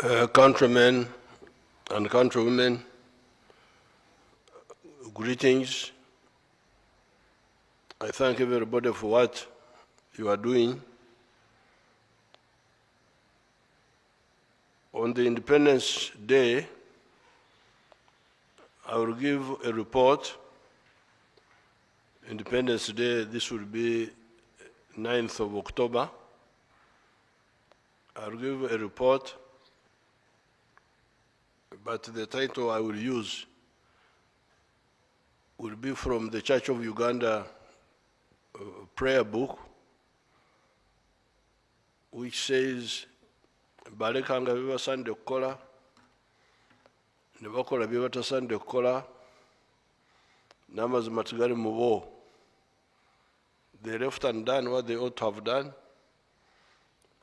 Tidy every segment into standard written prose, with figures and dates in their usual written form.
Countrymen and countrywomen, greetings. I thank everybody for what you are doing. On the Independence Day, I will give a report. Independence Day, this will be 9th of October. I will give a report, but the title I will use will be from the Church of Uganda prayer book, which says, balekanga bibasande okukola, ne bakola bye batasande okukola, n'amazima tegali mu bo. They left undone what they ought to have done,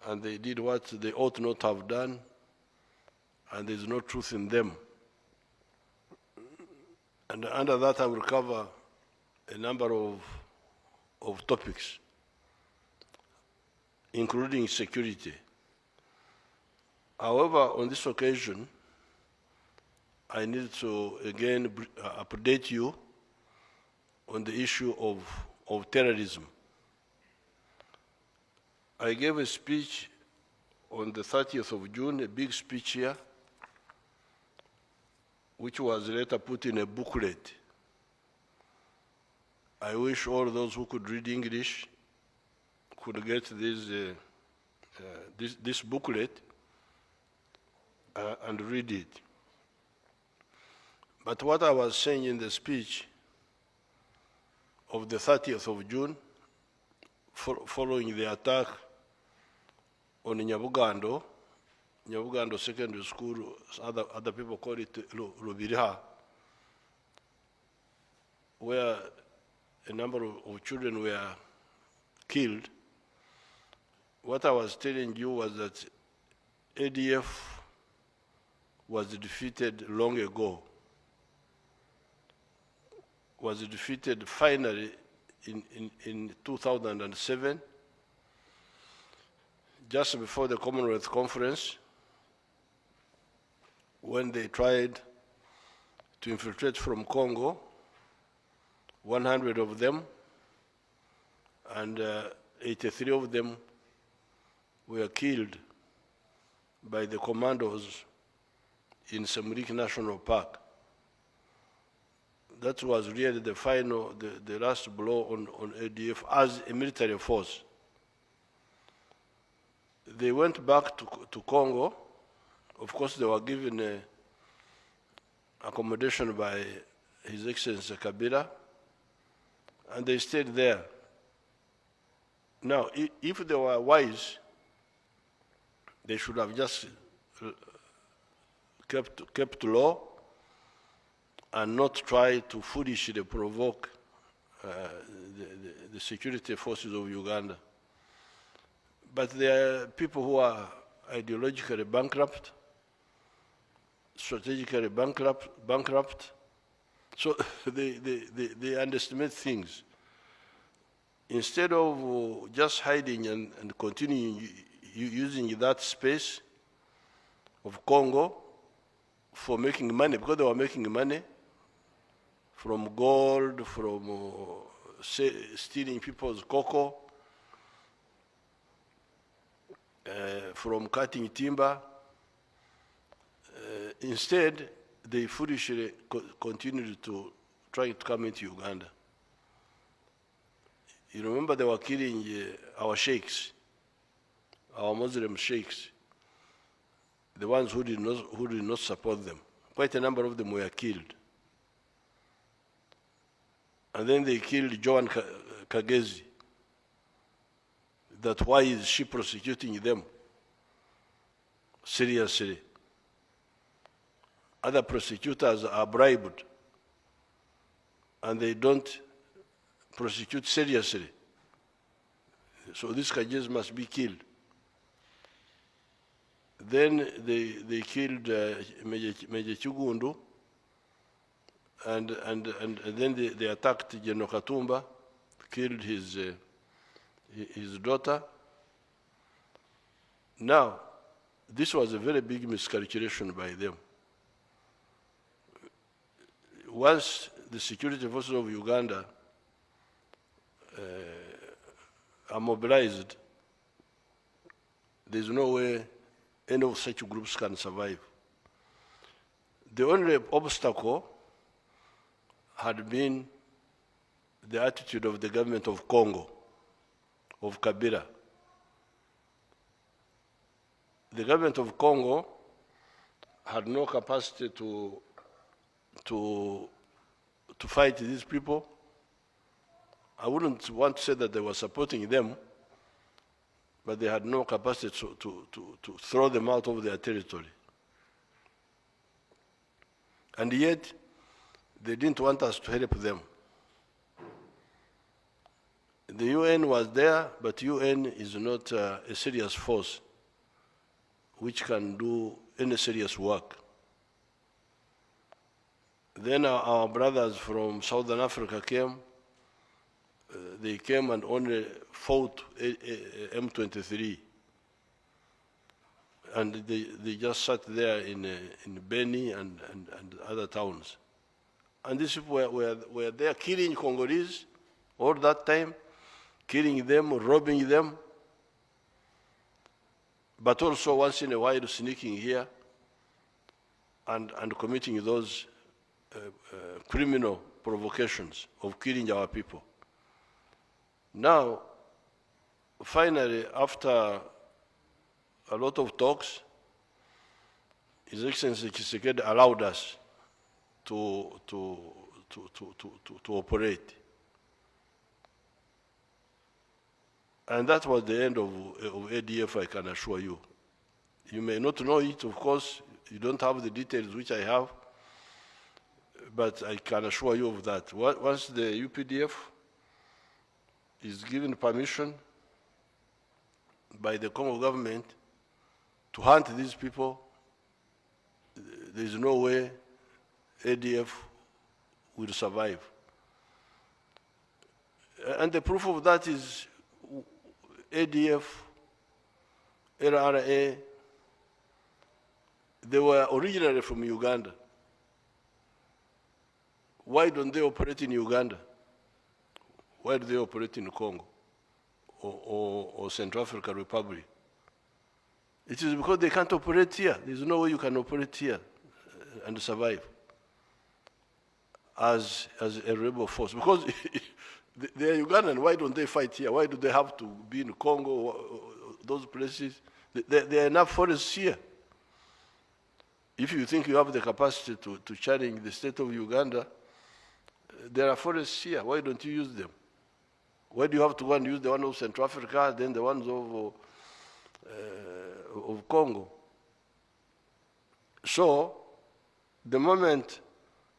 and they did what they ought not to have done, and there's no truth in them. And under that, I will cover a number of topics, including security. However, on this occasion, I need to again update you on the issue of terrorism. I gave a speech on the 30th of June, a big speech here, which was later put in a booklet. I wish all those who could read English could get this booklet and read it. But what I was saying in the speech of the 30th of June, following the attack on Nyabugando Secondary School, other people call it Lubiriha, where a number of children were killed. What I was telling you was that ADF was defeated long ago, was defeated finally in 2007, just before the Commonwealth Conference, when they tried to infiltrate from Congo, 100 of them, and 83 of them were killed by the commandos in Semrik National Park. That was really the final, the last blow on ADF as a military force. They went back to Congo. Of course, they were given accommodation by His Excellency Kabila, and they stayed there. Now, if they were wise, they should have just kept low and not try to foolishly provoke the security forces of Uganda. But there are people who are ideologically bankrupt, strategically bankrupt, so they underestimate things. Instead of just hiding and continuing using that space of Congo for making money, because they were making money from gold, from stealing people's cocoa, from cutting timber. Instead, they foolishly continued to try to come into Uganda. You remember they were killing our sheikhs, our Muslim sheikhs, the ones who did not support them. Quite a number of them were killed. And then they killed Joan Kagezi. That why is she prosecuting them seriously? Other prosecutors are bribed, and they don't prosecute seriously. So this Kagezi must be killed. Then they killed Major Chugundu, and then they attacked General Katumba, killed his daughter. Now, this was a very big miscalculation by them. Once the security forces of Uganda are mobilized, there's no way any of such groups can survive. The only obstacle had been the attitude of the government of Congo, of Kabila. The government of Congo had no capacity to fight these people. I wouldn't want to say that they were supporting them, but they had no capacity to throw them out of their territory. And yet, they didn't want us to help them. The UN was there, but UN is not a serious force which can do any serious work. Then our brothers from Southern Africa came. They came and only fought M23. And they just sat there in Beni and other towns. And these people were there killing Congolese all that time, killing them, robbing them, but also once in a while sneaking here and committing those criminal provocations of killing our people. Now, finally, after a lot of talks, His Excellency Tshisekedi allowed us to operate. And that was the end of ADF, I can assure you. You may not know it, of course, you don't have the details which I have, but I can assure you of that. Once the UPDF is given permission by the Congo government to hunt these people, there is no way ADF will survive. And the proof of that is ADF, LRA, they were originally from Uganda. Why don't they operate in Uganda? Why do they operate in Congo or Central African Republic? It is because they can't operate here. There's no way you can operate here and survive as a rebel force. Because they are Ugandan, why don't they fight here? Why do they have to be in Congo, those places? There are enough forests here. If you think you have the capacity to challenge the state of Uganda, there are forests here. Why don't you use them? Why do you have to go and use the one of Central Africa, then the ones of Congo? So, the moment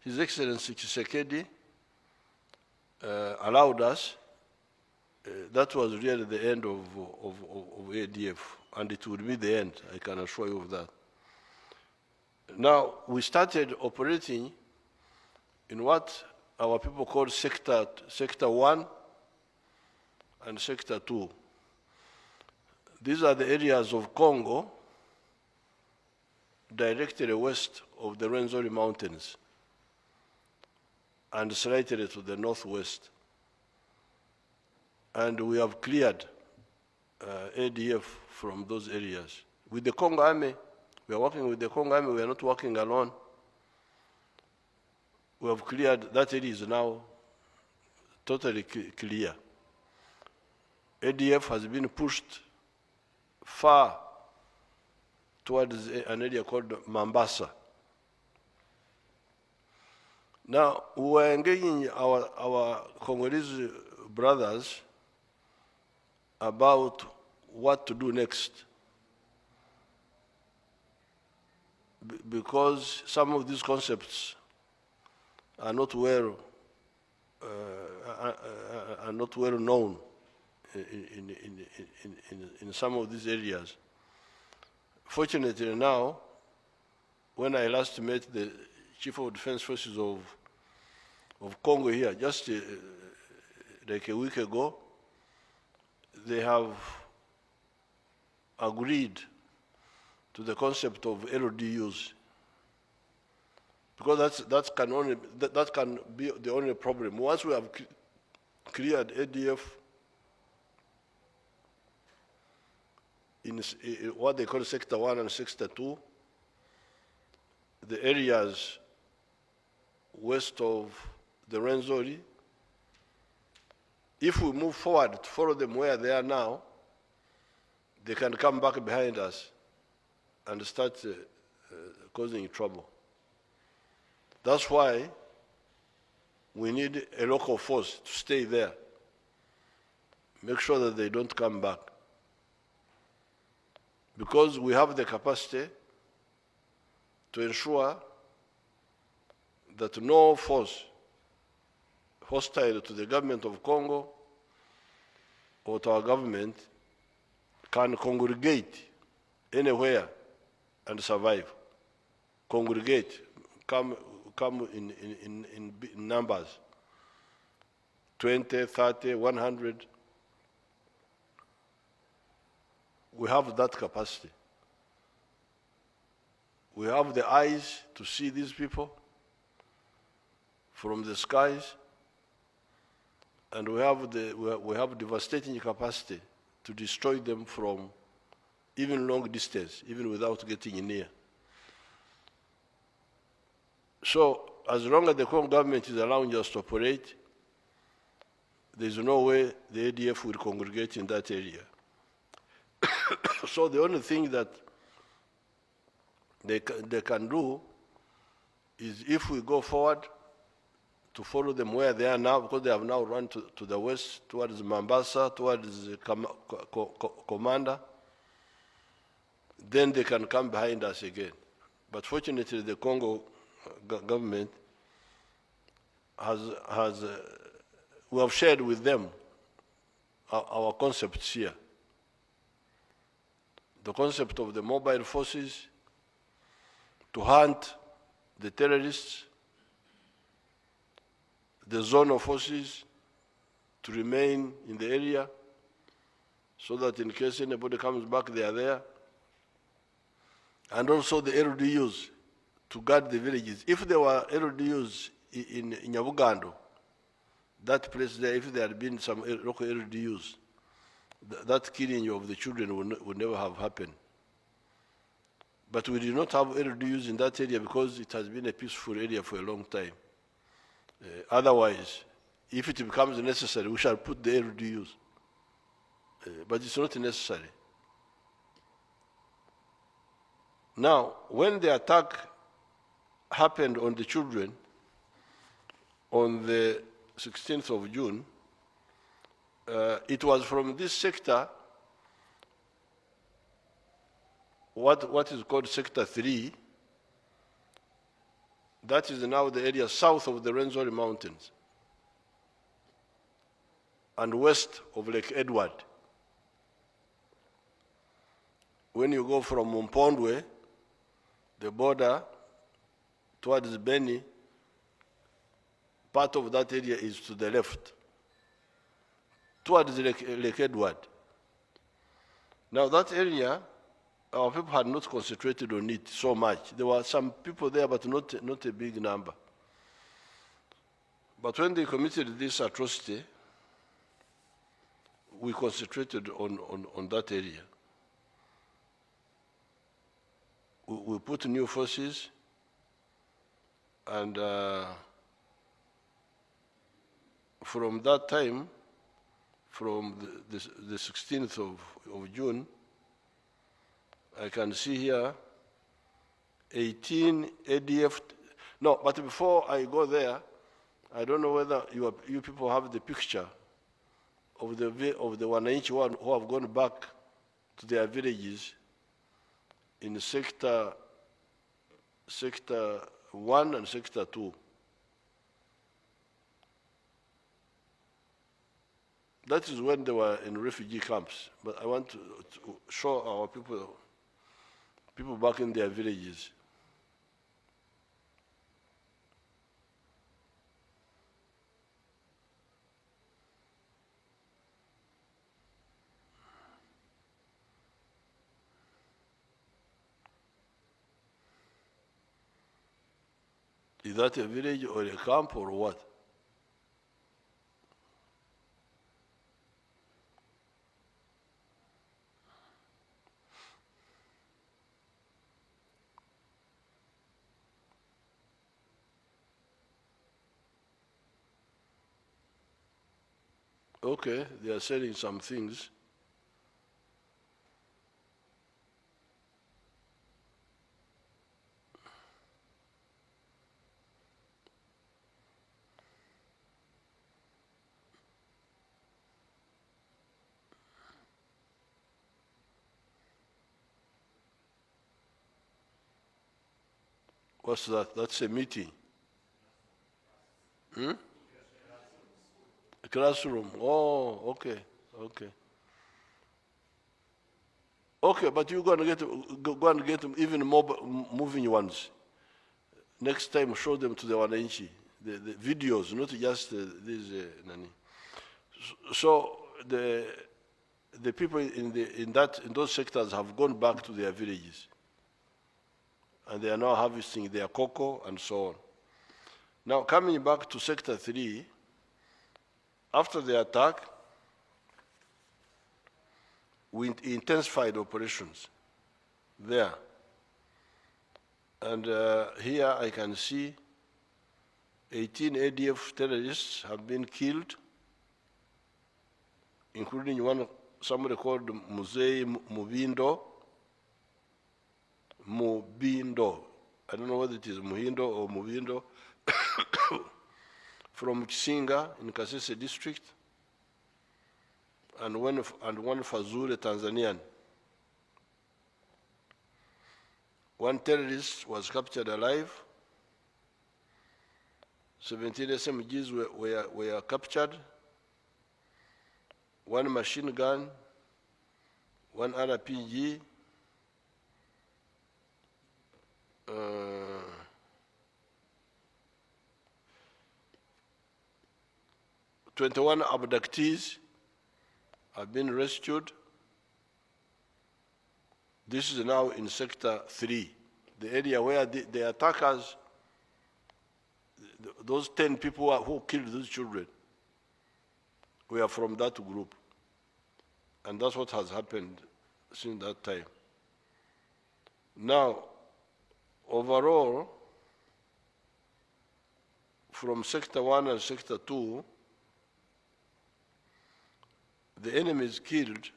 His Excellency Tshisekedi allowed us, that was really the end of ADF, and it would be the end, I can assure you of that. Now, we started operating in what our people call Sector 1 and Sector 2. These are the areas of Congo directly west of the Rwenzori Mountains and slightly to the northwest. And we have cleared ADF from those areas. With the Congo Army, we are working with the Congo Army, we are not working alone. We have cleared, that area is now totally clear. ADF has been pushed far towards an area called Mambasa. Now, we were engaging our Congolese brothers about what to do next, because some of these concepts are not well known in some of these areas. Fortunately now, when I last met the Chief of Defense Forces of Congo here, just like a week ago, they have agreed to the concept of LDUs, because that can be the only problem. Once we have cleared ADF in what they call Sector 1 and Sector 2, the areas west of the Rwenzori, if we move forward to follow them where they are now, they can come back behind us and start causing trouble. That's why we need a local force to stay there, make sure that they don't come back. Because we have the capacity to ensure that no force hostile to the government of Congo or to our government can congregate anywhere and survive. Congregate, come in numbers, 20, 30, 100. We have that capacity. We have the eyes to see these people from the skies, and we have devastating capacity to destroy them from even long distance, even without getting near. So as long as the Congo government is allowing us to operate, there is no way the ADF will congregate in that area. So the only thing that they can do is, if we go forward to follow them where they are now, because they have now run to the west, towards Mombasa, towards Commander, then they can come behind us again. But fortunately, the Congo government we have shared with them our concepts here. The concept of the mobile forces to hunt the terrorists, the zonal forces to remain in the area so that in case anybody comes back, they are there, and also the LDUs to guard the villages. If there were LDUs in Nyabugando, that place there, if there had been some local LDUs, that killing of the children would never have happened. But we did not have LDUs in that area because it has been a peaceful area for a long time. Otherwise, if it becomes necessary, we shall put the LDUs. But it's not necessary. Now, when the attack happened on the children on the 16th of June, it was from this sector, what is called Sector 3, that is now the area south of the Rwenzori Mountains and west of Lake Edward. When you go from Mpondwe, the border towards Beni, part of that area is to the left, towards Lake Edward. Now that area, our people had not concentrated on it so much. There were some people there, but not a big number. But when they committed this atrocity, we concentrated on that area. We put new forces, and from that time, from the 16th of June, I can see here 18 ADF. No, but before I go there, I don't know whether you people have the picture of the Wananchi who have gone back to their villages in Sector 1 and Sector 2. That is when they were in refugee camps. But I want to show our people back in their villages. Is that a village or a camp or what? Okay, they are selling some things. What's that? That's a meeting. A classroom. Oh, okay, okay. Okay, but you're going to get even more moving ones. Next time, show them to the wananchi, the videos, not just these nani. So the people in those sectors have gone back to their villages, and they are now harvesting their cocoa and so on. Now coming back to Sector 3, after the attack, we intensified operations there. And here I can see 18 ADF terrorists have been killed, including somebody called Mubindo. I don't know whether it is Muhindo or Mubindo, from Kisinga in Kasese district, and one Fazure, Tanzanian. One terrorist was captured alive. 17 SMGs were captured. One machine gun, one RPG, 21 abductees have been rescued. This is now in Sector 3, the area where the attackers, those 10 people who killed those children, were from that group. And that's what has happened since that time. Now, overall, from Sector 1 and Sector 2, the enemy is killed.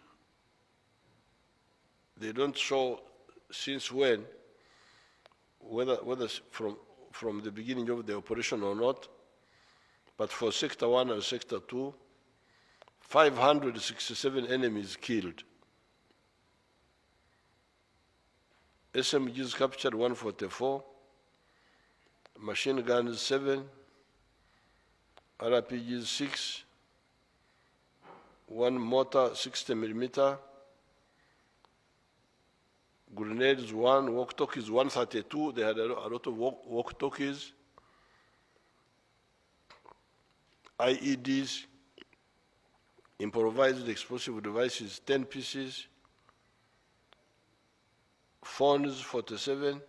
They don't show since when, whether from the beginning of the operation or not, but for Sector 1 and Sector 2, 567 enemies killed. SMGs captured 144, machine guns 7, RPGs 6, one mortar 60 millimeter, grenades 1, walkie-talkies 132. They had a lot of walkie-talkies, IEDs, improvised explosive devices 10 pieces, phones 47,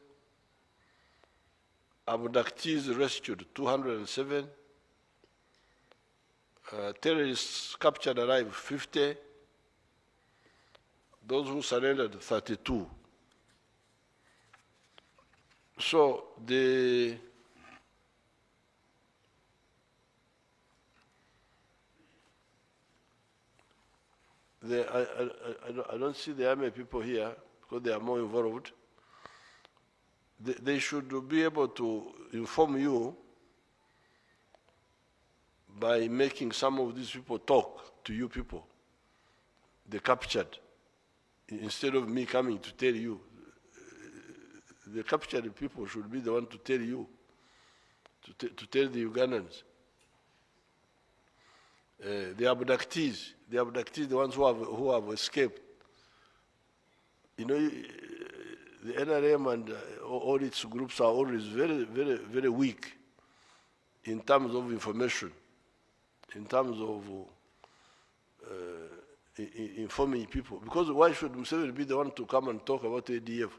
abductees rescued 207, terrorists captured alive 50, those who surrendered 32. So I don't see the army people here because they are more involved. They should be able to inform you by making some of these people talk to you people, the captured, instead of me coming to tell you. The captured people should be the one to tell you, to tell the Ugandans. The abductees, the ones who have escaped. You know, the NRM and all its groups are always very, very, very weak in terms of information, in terms of informing people. Because why should Museveni be the one to come and talk about ADF?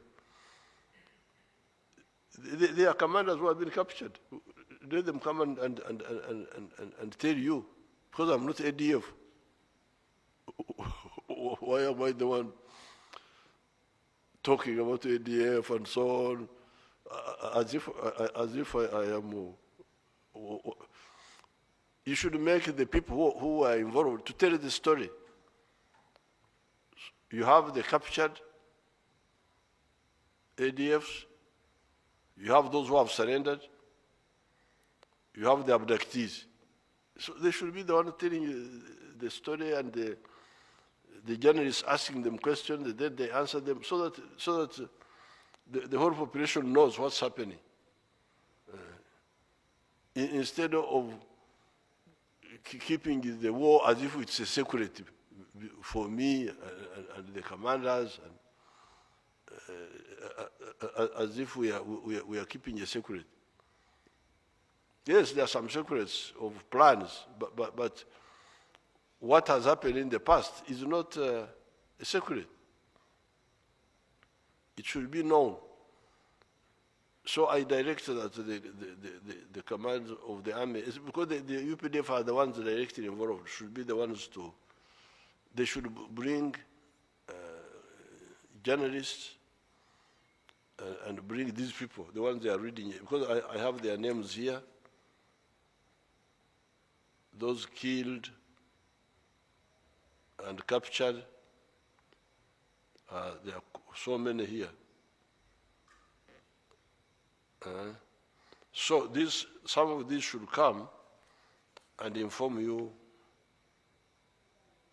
Their commanders who have been captured. Let them come and tell you, because I'm not ADF. Why am I the one talking about ADF and so on, as if I am? You should make the people who are involved to tell the story. You have the captured ADFs, you have those who have surrendered, you have the abductees. So they should be the one telling you the story, and the journalists asking them questions, and then they answer them, so that the whole population knows what's happening. Instead of keeping the war as if it's a secret for me and the commanders, and as if we are keeping a secret. Yes, there are some secrets of plans, but what has happened in the past is not a secret. It should be known. So I directed that the command of the army, because the UPDF are the ones directly involved, should be the ones to, they should bring journalists and bring these people, the ones they are reading, because I have their names here, those killed and captured, there are so many here. So some of these should come and inform you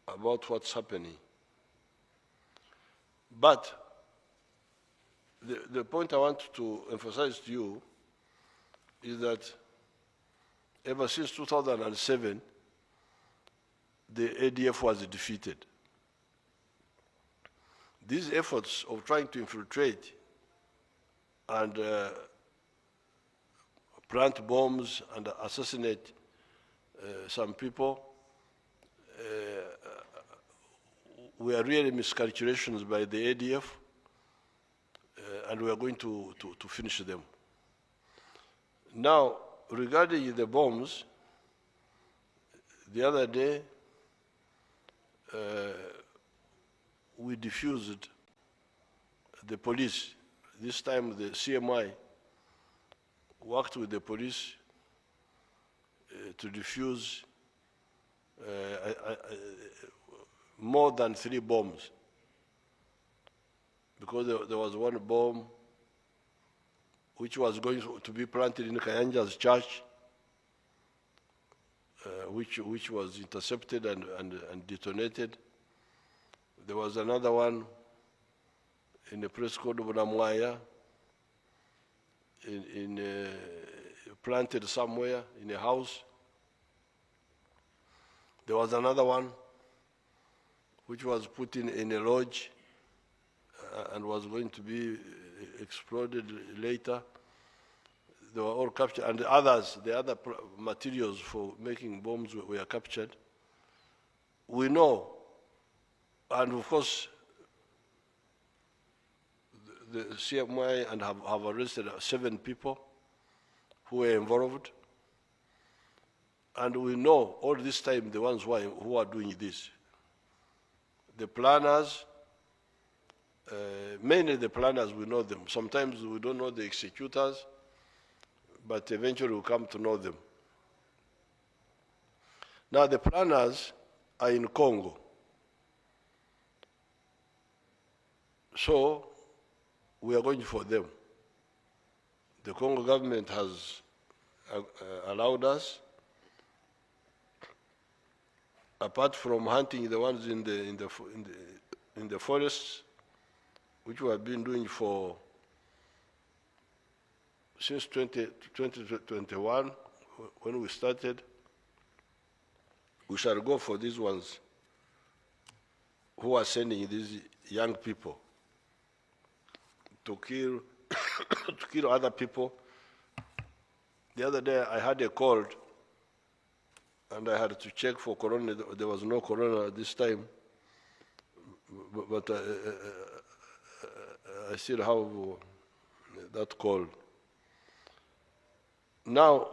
about what's happening. But the point I want to emphasize to you is that ever since 2007, the ADF was defeated. These efforts of trying to infiltrate and plant bombs and assassinate some people were really miscalculations by the ADF, and we are going to finish them. Now, regarding the bombs, the other day we defused the police. This time the CMI worked with the police to defuse more than 3 bombs, because there was one bomb which was going to be planted in Kayanja's church, which was intercepted and detonated. There was another one in a place called Bunamwaya, planted somewhere in a house. There was another one which was put in a lodge and was going to be exploded later. They were all captured, and the other materials for making bombs were captured. We know, and of course, the CMI and have arrested 7 people who were involved. And we know all this time the ones who are doing this. The planners, mainly the planners, we know them. Sometimes we don't know the executors, but eventually we come to know them. Now the planners are in Congo. So we are going for them. The Congo government has allowed us, apart from hunting the ones in the forests, which we have been doing since 2021, when we started. We shall go for these ones who are sending these young people to kill to kill other people. The other day I had a cold and I had to check for corona. There was no corona at this time, but I still have that cold. Now,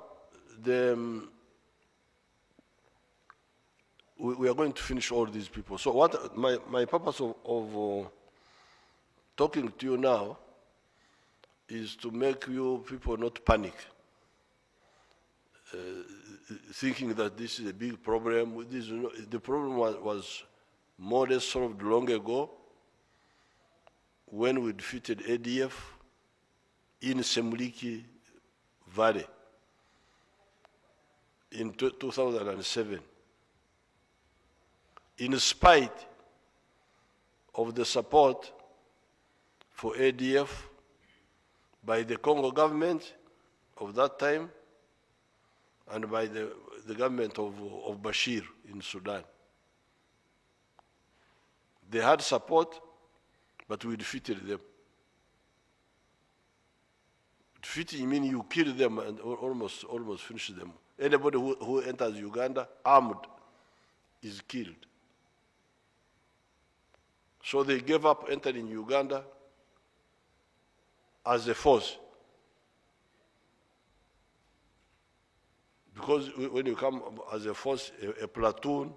we are going to finish all these people. So what my purpose of talking to you now is to make you people not panic, thinking that this is a big problem. The problem was more or less solved long ago when we defeated ADF in Semuliki Valley in 2007. In spite of the support for ADF by the Congo government of that time and by the government of Bashir in Sudan. They had support, but we defeated them. Defeating means you kill them and almost finish them. Anybody who enters Uganda armed is killed. So they gave up entering Uganda as a force. Because when you come as a force, a platoon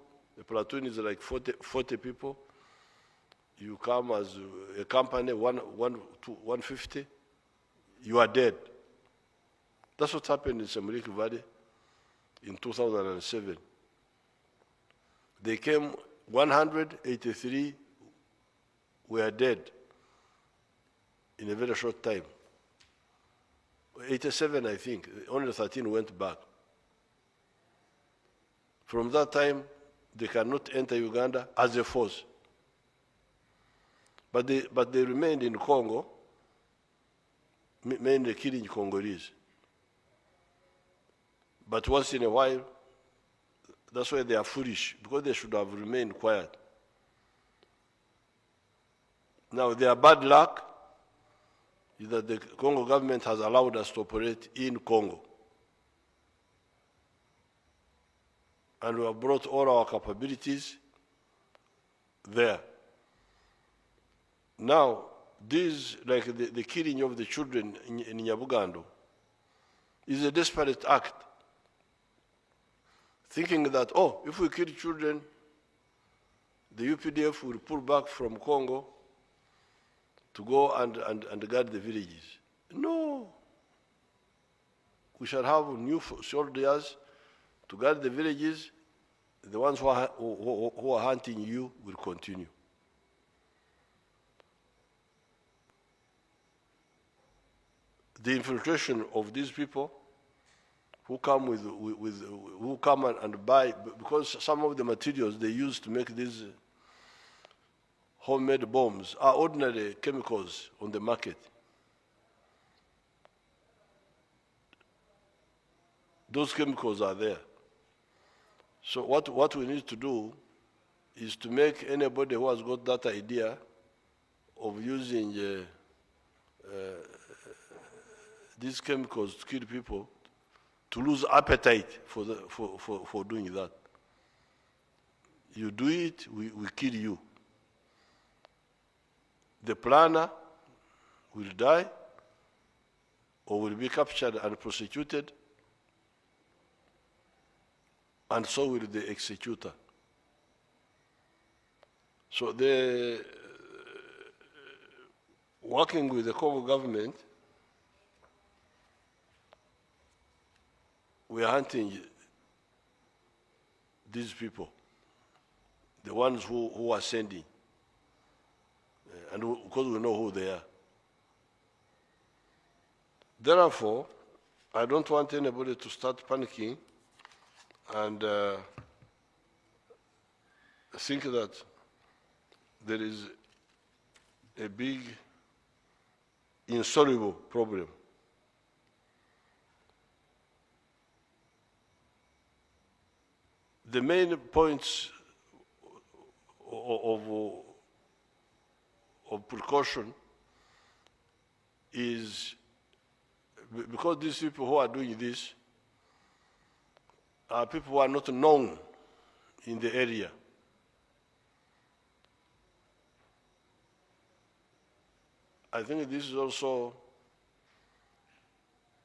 is like 40 people. You come as a company, 150, you are dead. That's what happened in Semuliki Valley in 2007. They came, 183 were dead in a very short time. 87, I think, only 13 went back. From that time, they cannot enter Uganda as a force. But they remained in Congo, mainly killing Congolese. But once in a while, that's why they are foolish, because they should have remained quiet. Now, their bad luck is that the Congo government has allowed us to operate in Congo. And we have brought all our capabilities there. Now, this, like the killing of the children in Nyabugando, is a desperate act. Thinking that, oh, if we kill children, the UPDF will pull back from Congo to go and guard the villages. No. We shall have new soldiers to guard the villages. The ones who are hunting you will continue. The infiltration of these people who come who come and buy, because some of the materials they use to make these homemade bombs are ordinary chemicals on the market. Those chemicals are there. So what we need to do is to make anybody who has got that idea of using these chemicals to kill people to lose appetite for doing that. You do it, we kill you. The planner will die or will be captured and prosecuted, and so will the executor. So working with the Congo government, we are hunting these people, the ones who are sending, and because we know who they are. Therefore, I don't want anybody to start panicking and think that there is a big, insoluble problem. The main points of precaution is because these people who are doing this are people who are not known in the area. I think this is also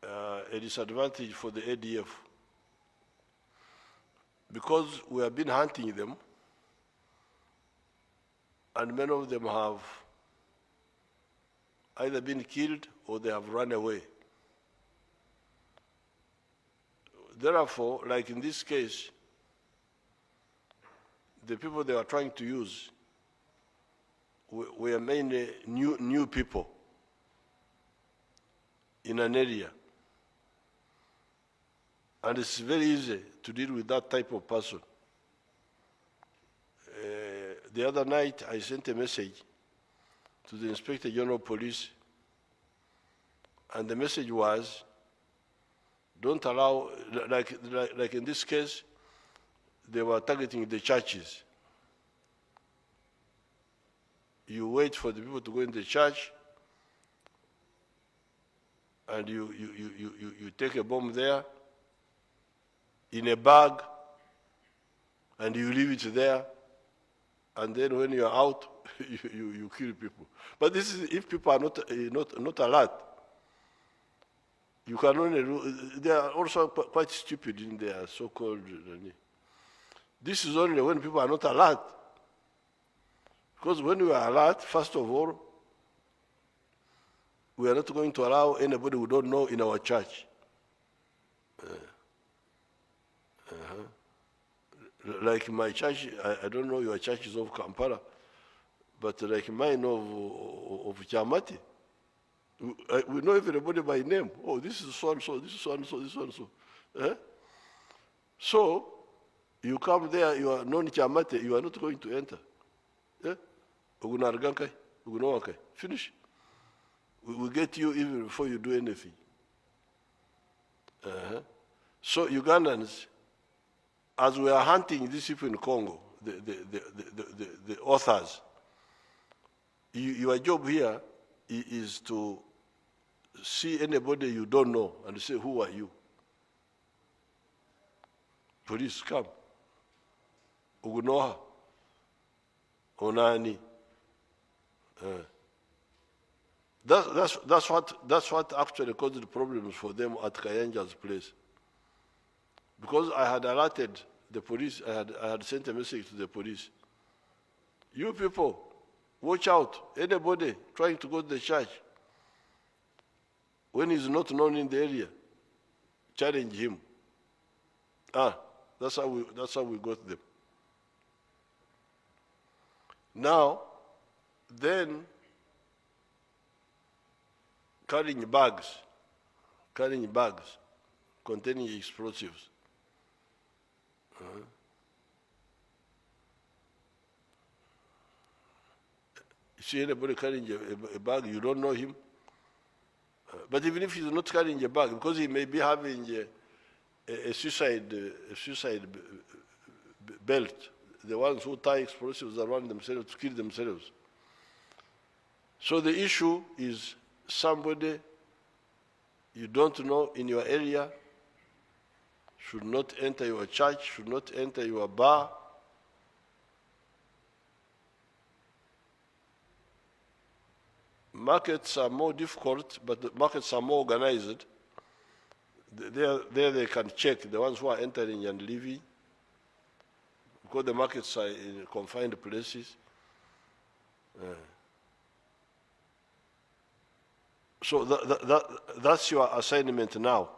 a disadvantage for the ADF. Because we have been hunting them, and many of them have either been killed or they have run away. Therefore, like in this case, the people they were trying to use were mainly new people in an area. And it's very easy to deal with that type of person. The other night, I sent a message to the Inspector General of Police, and the message was, don't allow, like in this case, they were targeting the churches. You wait for the people to go in the church, and you take a bomb there in a bag, and you leave it there, and then when you're out, you kill people. But this is if people are not alert. You can only they are also quite stupid in their so-called. This is only when people are not alert. Because when we are alert, first of all, we are not going to allow anybody we don't know in our church. Like my church, I don't know your churches of Kampala, but like mine of Chamati, we know everybody by name. Oh, this is so-and-so, this is so-and-so, this is so-and-so. So, you come there, you are non-Chamati, you are not going to enter. Finish. We will get you even before you do anything. So Ugandans, as we are hunting these people in Congo, the authors, your job here is to see anybody you don't know and say, who are you? Police, come. Ugunoha. Onani. That's what actually caused the problems for them at Kayanja's place. Because I had alerted the police, I had sent a message to the police. You people, watch out. Anybody trying to go to the church, when he's not known in the area, challenge him. That's how we got them. Now, then, carrying bags containing explosives. You see anybody carrying a bag, you don't know him. But even if he's not carrying a bag, because he may be having a suicide belt, the ones who tie explosives around themselves to kill themselves. So the issue is somebody you don't know in your area should not enter your church, should not enter your bar. Markets are more difficult, but the markets are more organized. There they can check the ones who are entering and leaving, because the markets are in confined places. So that's your assignment now.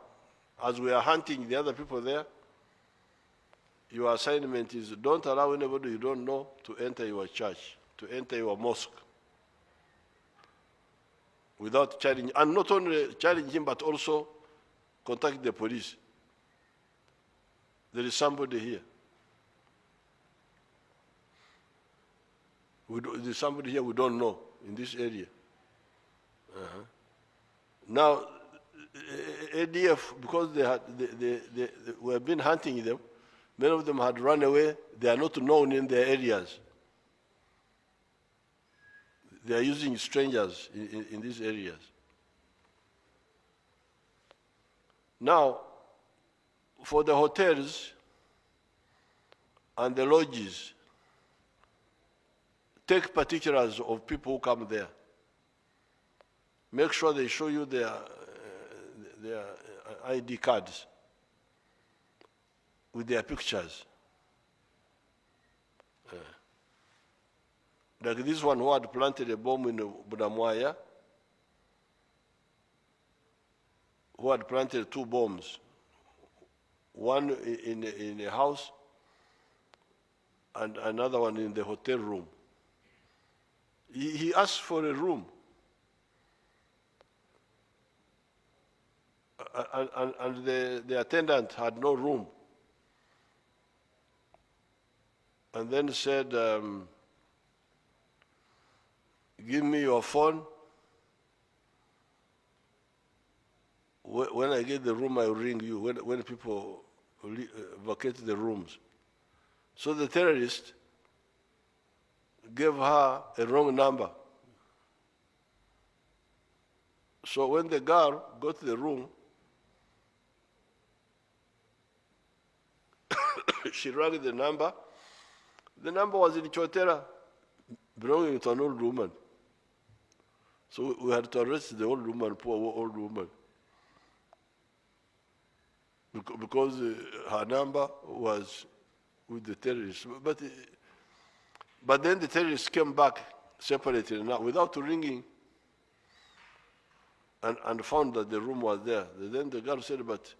As we are hunting the other people there, your assignment is don't allow anybody you don't know to enter your church, to enter your mosque, without challenging, and not only challenge him, but also contact the police. There is somebody here. There's somebody here we don't know in this area. Now, ADF, because we have been hunting them, many of them had run away. They are not known in their areas. They are using strangers in these areas. Now, for the hotels and the lodges, take particulars of people who come there. Make sure they show you their ID cards with their pictures. Like this one who had planted a bomb in Budamwaya, who had planted 2 bombs, one in a house and another one in the hotel room. He asked for a room. And the attendant had no room. And then said, give me your phone. When I get the room, I will ring you, when people vacate the rooms. So the terrorist gave her a wrong number. So when the girl got to the room, she rang the number. The number was in Chotera, belonging to an old woman. So we had to arrest the old woman, poor old woman, because her number was with the terrorists. But then the terrorists came back separated now without ringing, and found that the room was there. Then the girl said, but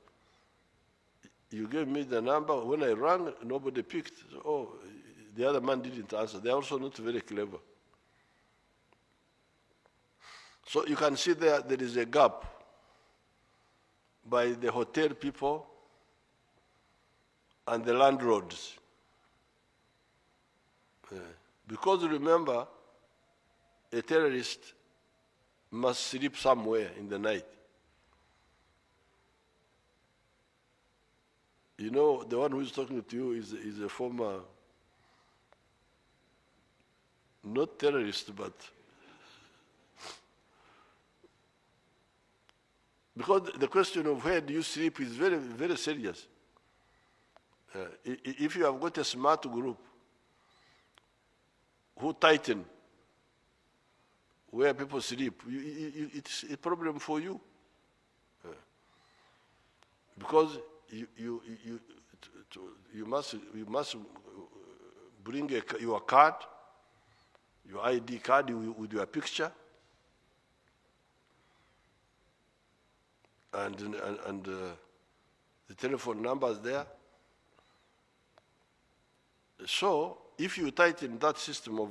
you gave me the number. When I rang, nobody picked. So, oh, the other man didn't answer. They're also not very clever. So you can see there is a gap by the hotel people and the landlords. Because remember, a terrorist must sleep somewhere in the night. You know, the one who is talking to you is a former, not terrorist, but because the question of where do you sleep is very, very serious. If you have got a smart group who tighten where people sleep, it's a problem for you. Because you must bring your card, your ID card with your picture, and the telephone numbers there. So if you tighten that system of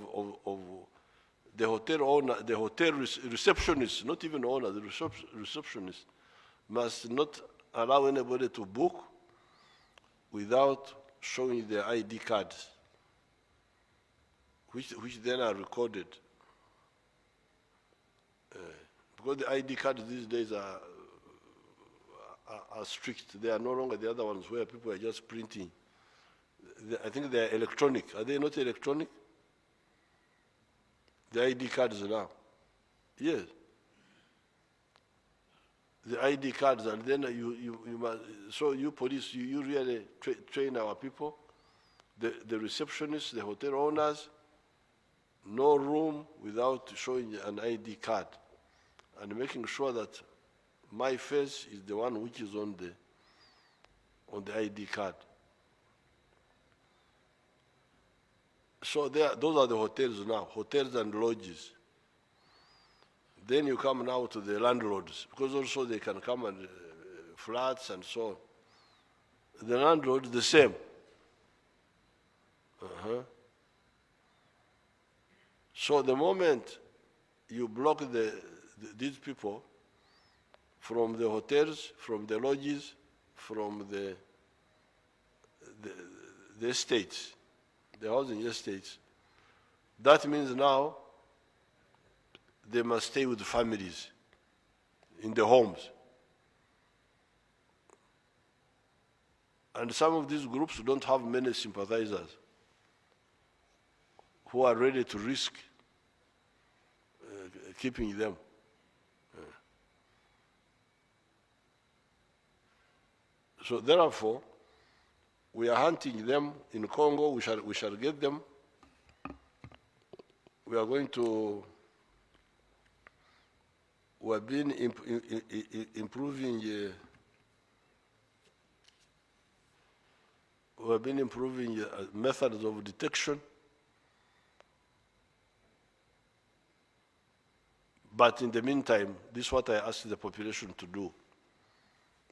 the hotel owner, the hotel receptionist, not even owner, the receptionist must not allow anybody to book without showing their ID cards, which then are recorded. Because the ID cards these days are strict. They are no longer the other ones where people are just printing. I think they are electronic. Are they not electronic? The ID cards now. Yes. The ID cards, and then you must, so you police, you really train our people, the receptionists, the hotel owners, no room without showing an ID card, and making sure that my face is the one which is on the ID card. So those are the hotels now, hotels and lodges. Then you come now to the landlords, because also they can come and flats and so on. The landlords, the same. So the moment you block these people from the hotels, from the lodges, from the estates, the housing estates, that means now they must stay with the families in the homes. And some of these groups don't have many sympathizers who are ready to risk keeping them. So therefore, we are hunting them in Congo. We shall get them. We are going to we have been improving. We have been improving methods of detection, but in the meantime, this is what I asked the population to do.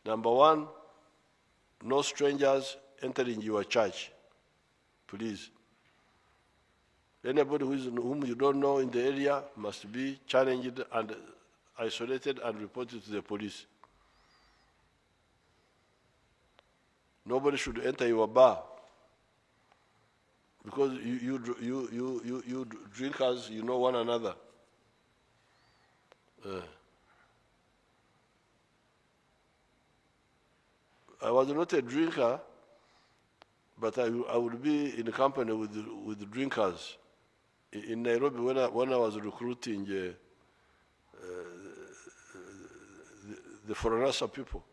Number one, no strangers entering your church, please. Anybody whom you don't know in the area must be challenged and isolated and reported to the police. Nobody should enter your bar because you drinkers, you know one another. I was not a drinker, but I would be in company with drinkers. In Nairobi, when I was recruiting the foreigners people,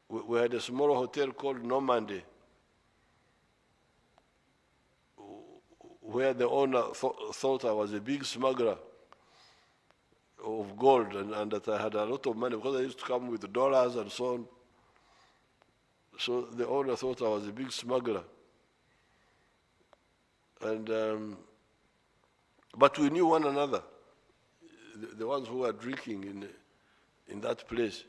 we had a small hotel called Normandy, where the owner thought I was a big smuggler of gold and that I had a lot of money because I used to come with dollars and so on. So the owner thought I was a big smuggler. And, but we knew one another, the ones who were drinking in that place.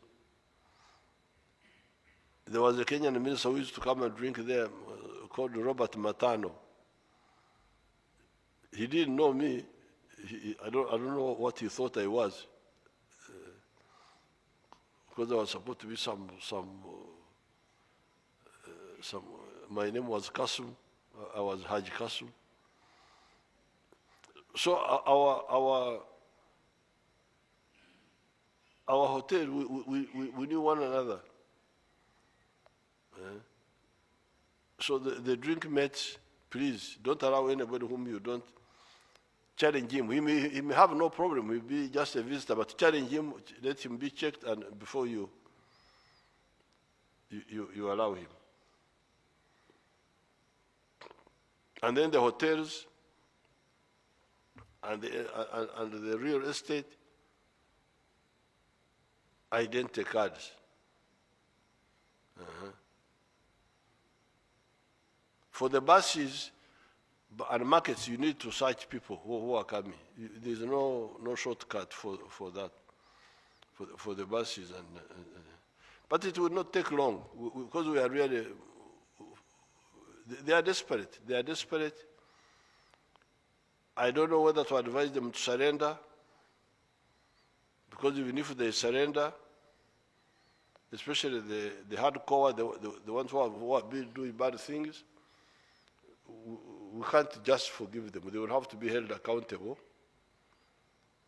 There was a Kenyan minister who used to come and drink there called Robert Matano. He didn't know me. I don't know what he thought I was. Because I was supposed to be my name was Kasum. I was Haji Kasum. So our hotel, we knew one another. So the drink mates, please don't allow anybody whom you don't challenge him. He may have no problem. He'll be just a visitor, but challenge him. Let him be checked, and before you allow him. And then the hotels and the real estate identity cards. For the buses and markets, you need to search people who are coming. There's no shortcut for that, for the buses. But it will not take long because we are really, they are desperate. They are desperate. I don't know whether to advise them to surrender, because even if they surrender, especially the hardcore, the ones who have been doing bad things, we can't just forgive them. They will have to be held accountable.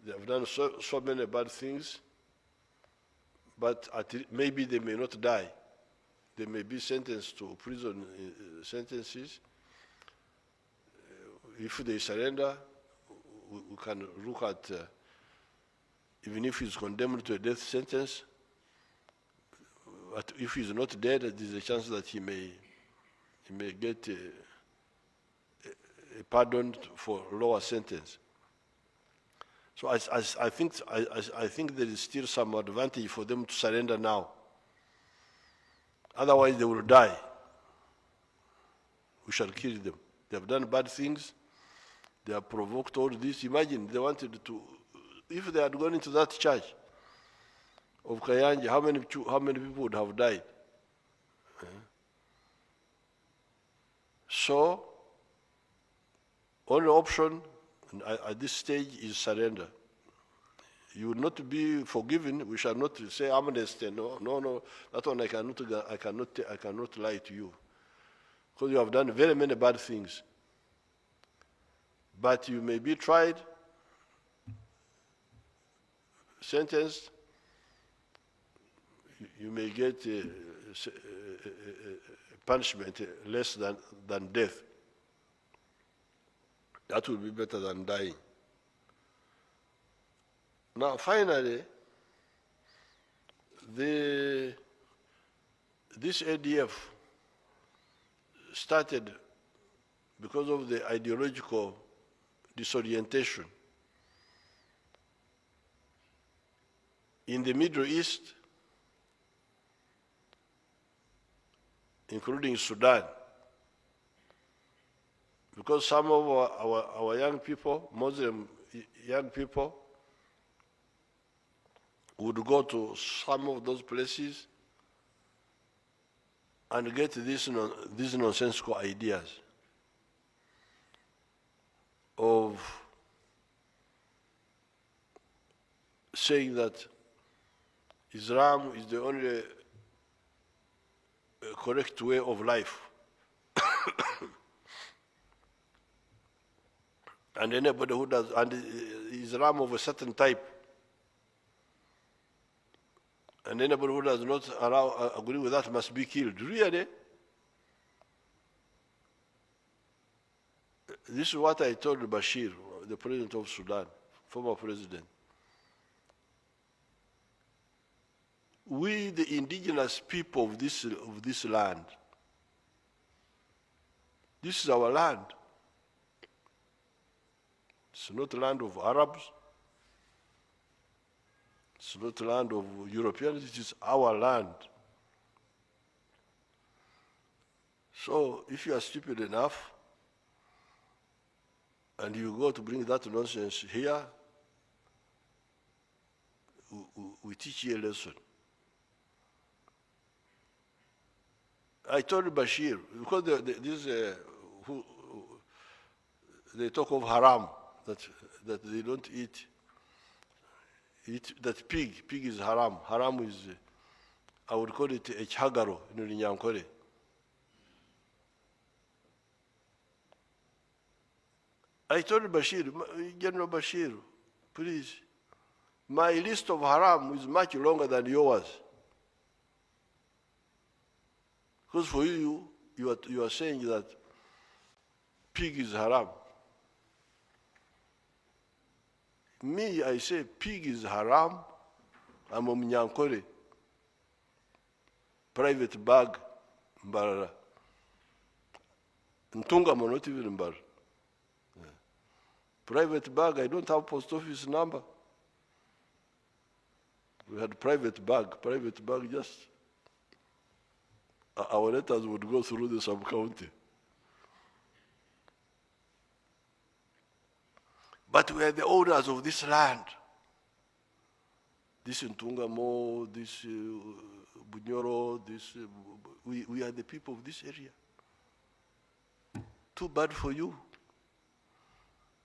They have done so many bad things, but maybe they may not die. They may be sentenced to prison sentences. If they surrender, we can look at, even if he's condemned to a death sentence, but if he's not dead, there's a chance that he may get a pardon for lower sentence. So I think there is still some advantage for them to surrender now. Otherwise, they will die. We shall kill them. They have done bad things. They have provoked all this. Imagine they wanted to, if they had gone into that church of Kayanji, how many people would have died? So, only option at this stage is surrender. You will not be forgiven. We shall not say amnesty. No. That one I cannot lie to you, because you have done very many bad things. But you may be tried, sentenced. You may get a punishment less than death. That will be better than dying. Now, finally, this ADF started because of the ideological disorientation. in the Middle East, including Sudan, because some of our young people, Muslim young people, would go to some of those places and get these nonsensical ideas of saying that Islam is the only correct way of life. And anybody who does, and Islam of a certain type, and anybody who does not agree with that must be killed. Really? This is what I told Bashir, the president of Sudan, former president. We, the indigenous people of this land, this is our land. It's not the land of Arabs. It's not the land of Europeans. It is our land. So if you are stupid enough and you go to bring that nonsense here, we teach you a lesson. I told Bashir, because they talk of haram, that they don't eat that pig. Pig is haram. Haram is, I would call it a chagaro in Nyankore. I told Bashir, General Bashir, please, my list of haram is much longer than yours. Because for you are saying that pig is haram. Me, I say pig is haram. I'm a Mnyankore. Private bag, Mbarara. Ntunga mo not even Mbar. Private bag, I don't have post office number. We had private bag just, our letters would go through the sub-county. But we are the owners of this land. This Ntungamo, this Bunyoro, we are the people of this area. Too bad for you.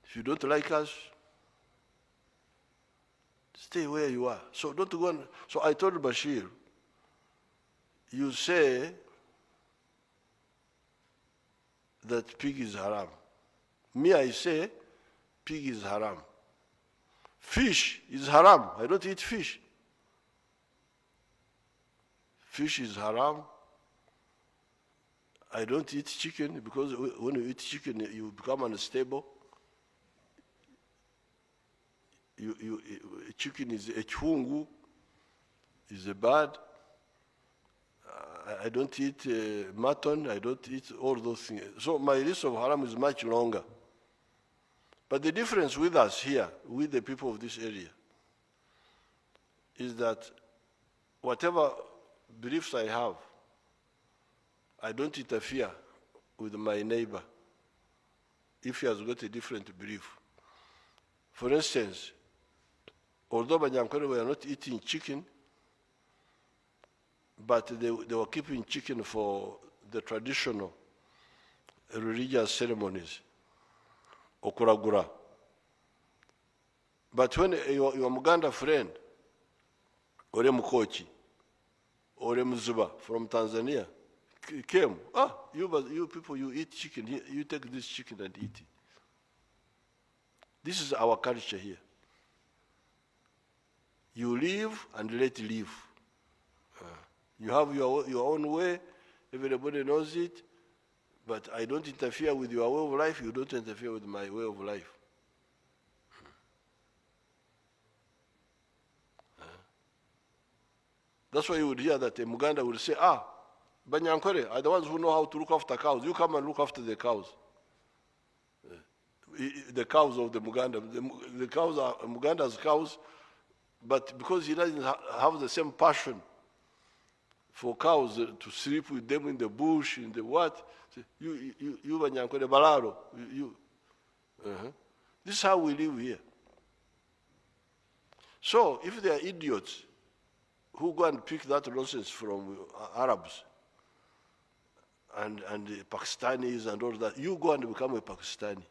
If you don't like us, stay where you are. So don't go on. So I told Bashir, you say that pig is haram. Me, I say pig is haram. Fish is haram. I don't eat fish. Fish is haram. I don't eat chicken because when you eat chicken, you become unstable. Chicken is a chungu, is a bird. I don't eat mutton. I don't eat all those things. So my list of haram is much longer. But the difference with us here, with the people of this area, is that whatever beliefs I have, I don't interfere with my neighbor if he has got a different belief. For instance, although Banyankore were not eating chicken, but they were keeping chicken for the traditional religious ceremonies, okuragura. But when your Muganda friend, Ore Mukochi, Ore Muzuba from Tanzania, came, you people, you eat chicken, you take this chicken and eat it. This is our culture here. You live and let live. You have your own way, everybody knows it, but I don't interfere with your way of life, you don't interfere with my way of life. That's why you would hear that a Muganda would say, Banyankore are the ones who know how to look after cows. You come and look after the cows. The cows of the Muganda. The cows are Muganda's cows. But because he doesn't have the same passion for cows to sleep with them in the bush, in the what, you Banyankole Balaro, This is how we live here. So if they are idiots who go and pick that nonsense from Arabs and the Pakistanis and all that, you go and become a Pakistani.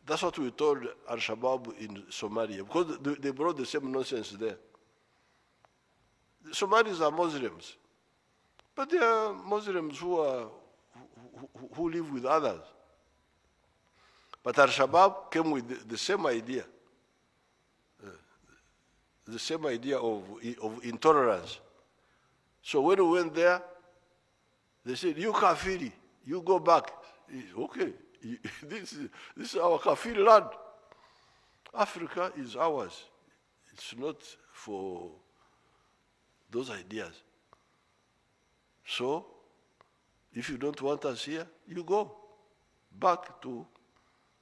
That's what we told Al-Shabaab in Somalia, because they brought the same nonsense there. The Somalis are Muslims, but they are Muslims who live with others. But Al-Shabaab came with the same idea of intolerance. So when we went there, they said, you Kafiri, you go back. Okay, this is our Kafiri land. Africa is ours. It's not for those ideas. So, if you don't want us here, you go back to,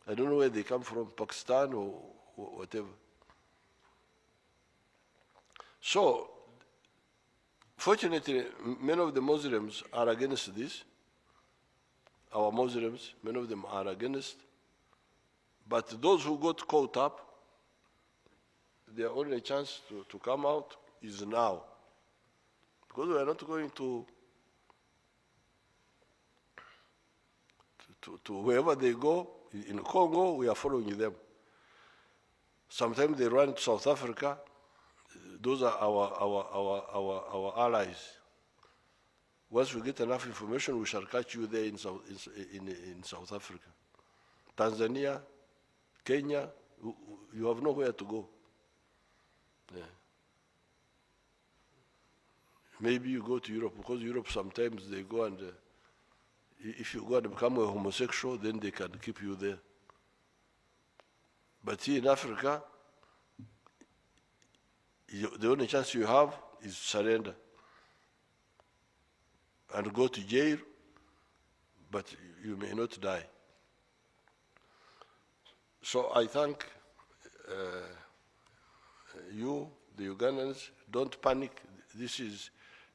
I don't know where they come from, Pakistan or whatever. So, fortunately, many of the Muslims are against this. Our Muslims, many of them are against. But those who got caught up, their only chance to come out is now. Because we are not going to wherever they go. In Congo, we are following them. Sometimes they run to South Africa. Those are our allies. Once we get enough information, we shall catch you there in South Africa. Tanzania, Kenya, you have nowhere to go. Yeah. Maybe you go to Europe, because Europe sometimes they go and, if you go and become a homosexual, then they can keep you there. But here in Africa, the only chance you have is surrender and go to jail, but you may not die. So I thank you, the Ugandans. Don't panic. This is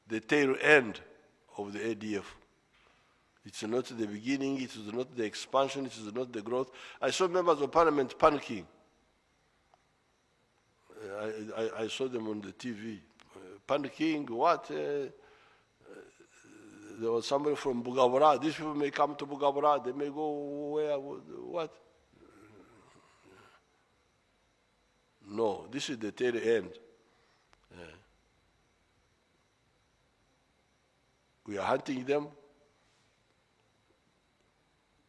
the tail end of the ADF. It's not the beginning, it is not the expansion, it is not the growth. I saw members of parliament panicking. I saw them on the TV, panicking, what? There was somebody from Bugabura. These people may come to Bugabura, they may go where, what? No, this is the tail end. We are hunting them.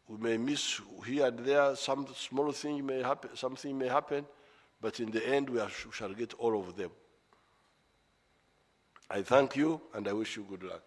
We may miss here and there, some small thing may happen, something may happen, but in the end we shall get all of them. I thank you and I wish you good luck.